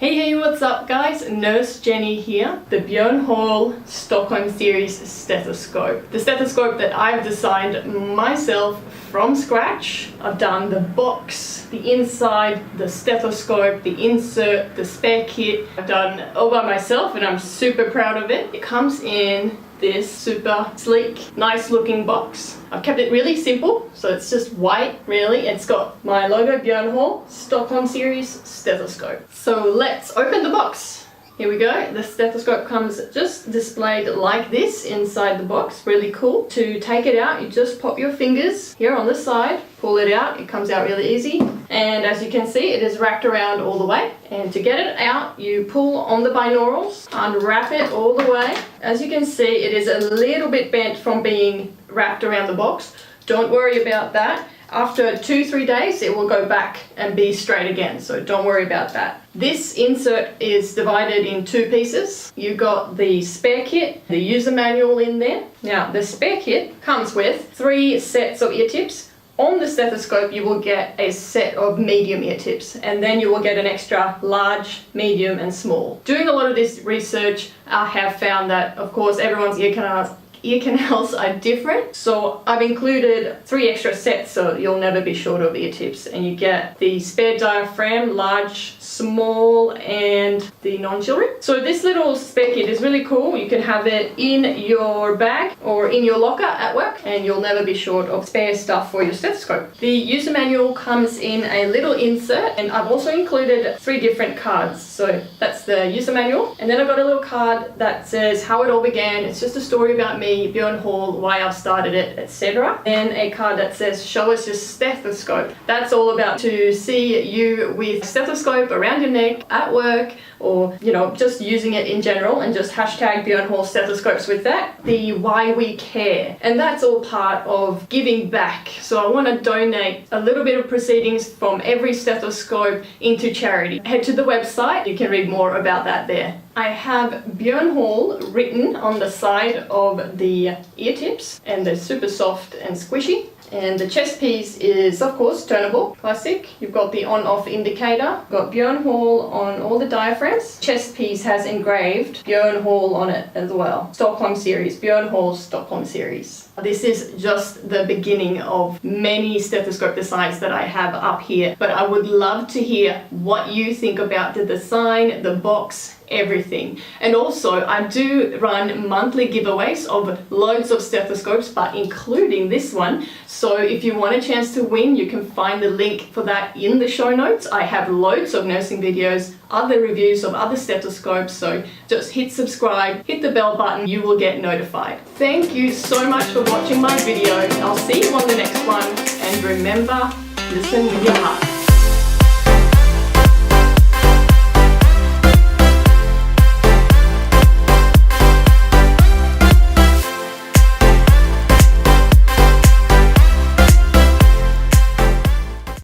Hey, what's up guys? Nurse Jenny here. The Bjorn Stockholm series stethoscope. The stethoscope that I've designed myself from scratch. I've done the box, the inside, the stethoscope, the insert, the spare kit. I've done all by myself and I'm super proud of it. It comes in this super sleek, nice looking box. I've kept it really simple, so it's just white really. It's got my logo, Bjorn Stockholm series stethoscope. So let's open the box. Here we go. The stethoscope comes just displayed like this inside the box. Really cool. To take it out, you just pop your fingers here on the side, pull it out. It comes out really easy. And as you can see, it is wrapped around all the way. And to get it out, you pull on the binaurals, unwrap it all the way. As you can see, it is a little bit bent from being wrapped around the box. Don't worry about that. After 2-3 days, it will go back and be straight again, so don't worry about that. This insert is divided in two pieces. You've got the spare kit, the user manual in there. Now, the spare kit comes with 3 sets of ear tips. On the stethoscope, you will get a set of medium ear tips, and then you will get an extra large, medium, and small. Doing a lot of this research, I have found that, of course, everyone's ear canals are different, so I've included 3 extra sets so you'll never be short of ear tips. And you get the spare diaphragm, large, small, and the non-children. So this little spare kit is really cool. You can have it in your bag or in your locker at work and you'll never be short of spare stuff for your stethoscope. The user manual comes in a little insert, and I've also included 3 different cards. So that's the user manual, and then I've got a little card that says how it all began. It's just a story about me, Bjorn, why I've started it, etc. Then a card that says show us your stethoscope. That's all about to see you with stethoscope around your neck at work, or just using it in general, and just hashtag Bjorn stethoscopes with that. The why we care, and that's all part of giving back. So I want to donate a little bit of proceedings from every stethoscope into charity. Head to the website, you can read more about that there. I have Bjorn written on the side of the ear tips, and they're super soft and squishy. And the chest piece is, of course, turnable, classic. You've got the on-off indicator. Got Bjorn on all the diaphragms. Chest piece has engraved Bjorn on it as well. Stockholm series, Bjorn Stockholm series. This is just the beginning of many stethoscope designs that I have up here, but I would love to hear what you think about the design, the box, everything. And also, I do run monthly giveaways of loads of stethoscopes, but including this one. So if you want a chance to win, you can find the link for that in the show notes. I have loads of nursing videos, other reviews of other stethoscopes, so just hit subscribe, hit the bell button, you will get notified. Thank you so much for watching my video. I'll see you on the next one, and remember, listen with your heart.